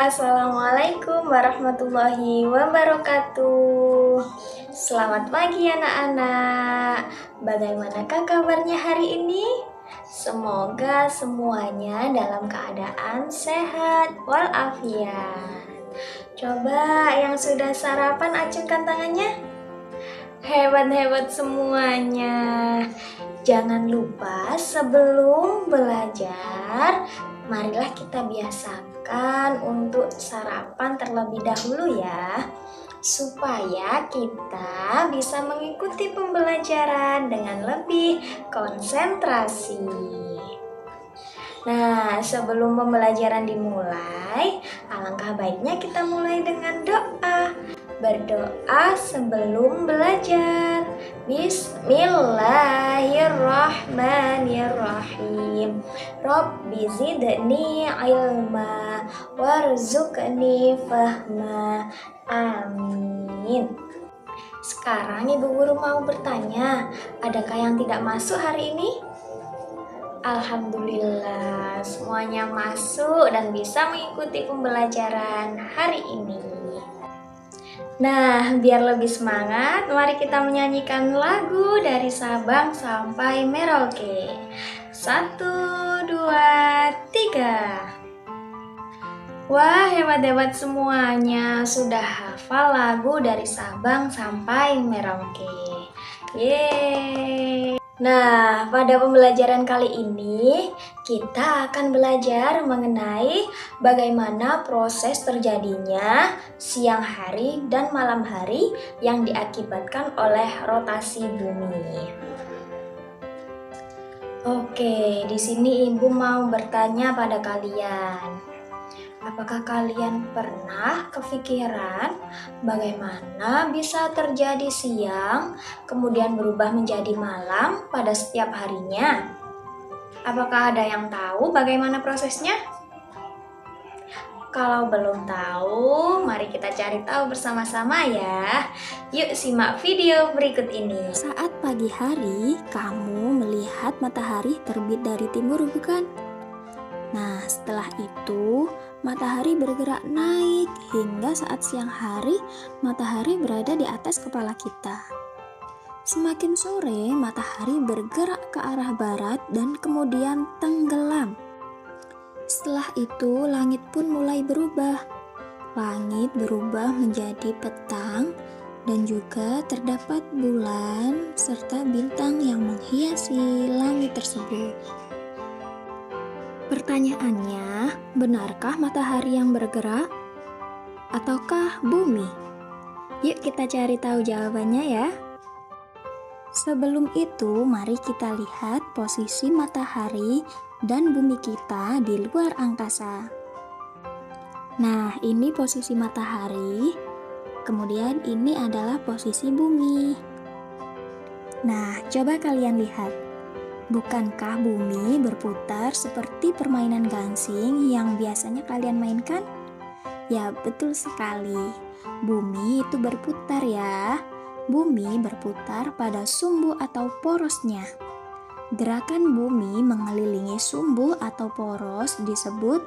Assalamualaikum warahmatullahi wabarakatuh. Selamat pagi anak-anak. Bagaimanakah kabarnya hari ini? Semoga semuanya dalam keadaan sehat walafiat. Coba yang sudah sarapan acungkan tangannya. Hebat-hebat semuanya. Jangan lupa sebelum belajar, marilah kita biasakan untuk sarapan terlebih dahulu ya, supaya kita bisa mengikuti pembelajaran dengan lebih konsentrasi. Nah, sebelum pembelajaran dimulai, alangkah baiknya kita mulai dengan doa. Berdoa sebelum belajar. Bismillahirrahmanirrahim. Rabbi zidni ilma warzuqni fahma. Amin. Sekarang Ibu Guru mau bertanya, adakah yang tidak masuk hari ini? Alhamdulillah, semuanya masuk dan bisa mengikuti pembelajaran hari ini. Nah, biar lebih semangat, mari kita menyanyikan lagu dari Sabang sampai Merauke. 1, 2, 3. Wah, hebat-hebat semuanya, sudah hafal lagu dari Sabang sampai Merauke. Yeay! Nah, pada pembelajaran kali ini kita akan belajar mengenai bagaimana proses terjadinya siang hari dan malam hari yang diakibatkan oleh rotasi bumi. Oke, di sini Ibu mau bertanya pada kalian. Apakah kalian pernah kepikiran bagaimana bisa terjadi siang, kemudian berubah menjadi malam pada setiap harinya? Apakah ada yang tahu bagaimana prosesnya? Kalau belum tahu, mari kita cari tahu bersama-sama ya. Yuk simak video berikut ini. Saat pagi hari, kamu melihat matahari terbit dari timur, bukan? Nah, setelah itu, matahari bergerak naik hingga saat siang hari, matahari berada di atas kepala kita. Semakin sore, matahari bergerak ke arah barat dan kemudian tenggelam. Setelah itu, langit pun mulai berubah. Langit berubah menjadi petang dan juga terdapat bulan serta bintang yang menghiasi langit tersebut. Pertanyaannya, benarkah matahari yang bergerak? Ataukah bumi? Yuk kita cari tahu jawabannya ya. Sebelum itu, mari kita lihat posisi matahari dan bumi kita di luar angkasa. Nah, ini posisi matahari, kemudian ini adalah posisi bumi. Nah, coba kalian lihat. Bukankah bumi berputar seperti permainan gangsing yang biasanya kalian mainkan? Ya, betul sekali. Bumi itu berputar ya. Bumi berputar pada sumbu atau porosnya. Gerakan bumi mengelilingi sumbu atau poros disebut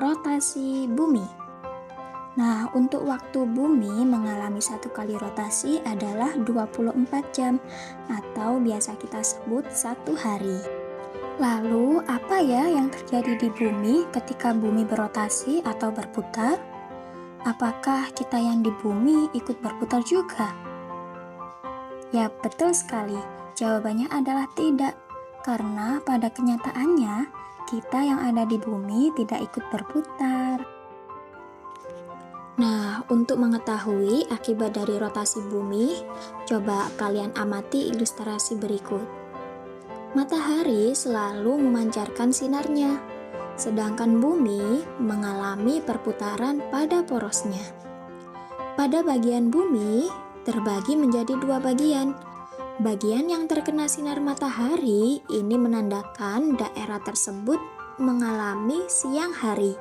rotasi bumi. Nah, untuk waktu bumi mengalami satu kali rotasi adalah 24 jam atau biasa kita sebut satu hari. Lalu, apa ya yang terjadi di bumi ketika bumi berotasi atau berputar? Apakah kita yang di bumi ikut berputar juga? Ya, betul sekali. Jawabannya adalah tidak. Karena pada kenyataannya, kita yang ada di bumi tidak ikut berputar. Nah, untuk mengetahui akibat dari rotasi bumi, coba kalian amati ilustrasi berikut. Matahari selalu memancarkan sinarnya, sedangkan bumi mengalami perputaran pada porosnya. Pada bagian bumi terbagi menjadi dua bagian. Bagian yang terkena sinar matahari ini menandakan daerah tersebut mengalami siang hari.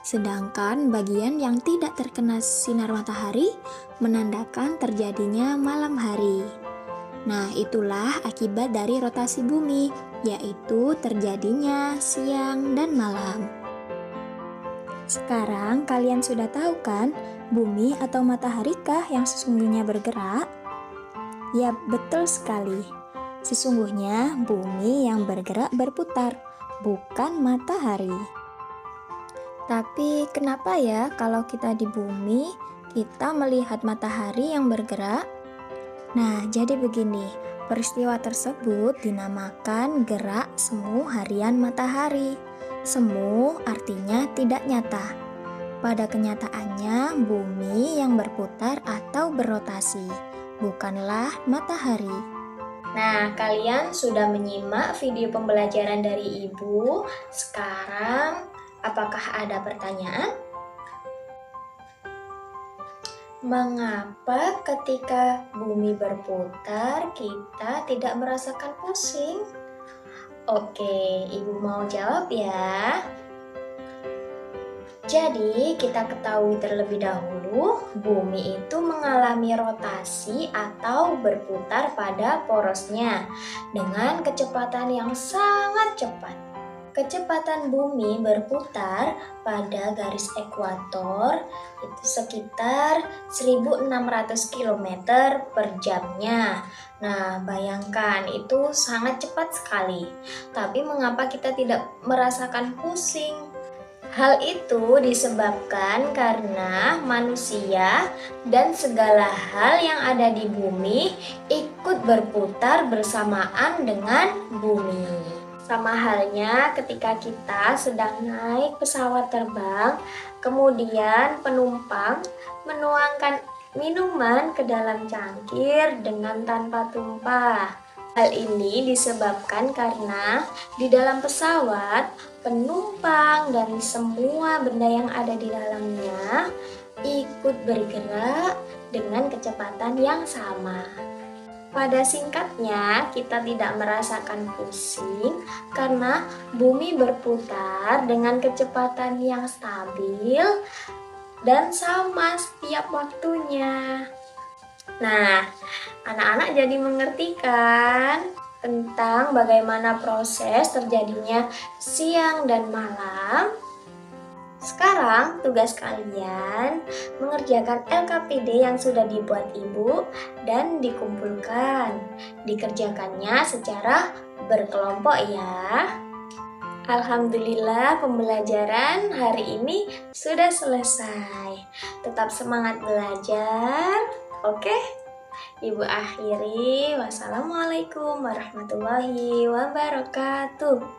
Sedangkan bagian yang tidak terkena sinar matahari menandakan terjadinya malam hari. Nah, itulah akibat dari rotasi bumi, yaitu terjadinya siang dan malam. Sekarang kalian sudah tahu kan, bumi atau mataharikah yang sesungguhnya bergerak? Ya, betul sekali. Sesungguhnya bumi yang bergerak berputar, bukan matahari. Tapi kenapa ya kalau kita di bumi, kita melihat matahari yang bergerak? Nah, jadi begini, peristiwa tersebut dinamakan gerak semu harian matahari. Semu artinya tidak nyata. Pada kenyataannya, bumi yang berputar atau berrotasi, bukanlah matahari. Nah, kalian sudah menyimak video pembelajaran dari Ibu. Sekarang, apakah ada pertanyaan? Mengapa ketika bumi berputar kita tidak merasakan pusing? Oke, Ibu mau jawab ya. Jadi, kita ketahui terlebih dahulu, bumi itu mengalami rotasi atau berputar pada porosnya dengan kecepatan yang sangat cepat. Kecepatan bumi berputar pada garis ekuator itu sekitar 1600 km per jamnya. Nah, bayangkan itu sangat cepat sekali. Tapi mengapa kita tidak merasakan pusing? Hal itu disebabkan karena manusia dan segala hal yang ada di bumi ikut berputar bersamaan dengan bumi. Sama halnya ketika kita sedang naik pesawat terbang, kemudian penumpang menuangkan minuman ke dalam cangkir dengan tanpa tumpah. Hal ini disebabkan karena di dalam pesawat, penumpang dan semua benda yang ada di dalamnya ikut bergerak dengan kecepatan yang sama. Pada singkatnya, kita tidak merasakan pusing karena bumi berputar dengan kecepatan yang stabil dan sama setiap waktunya. Nah, anak-anak jadi mengerti kan tentang bagaimana proses terjadinya siang dan malam? Sekarang tugas kalian mengerjakan LKPD yang sudah dibuat Ibu dan dikumpulkan. Dikerjakannya secara berkelompok ya. Alhamdulillah pembelajaran hari ini sudah selesai. Tetap semangat belajar. Oke? Ibu akhiri. Wassalamualaikum warahmatullahi wabarakatuh.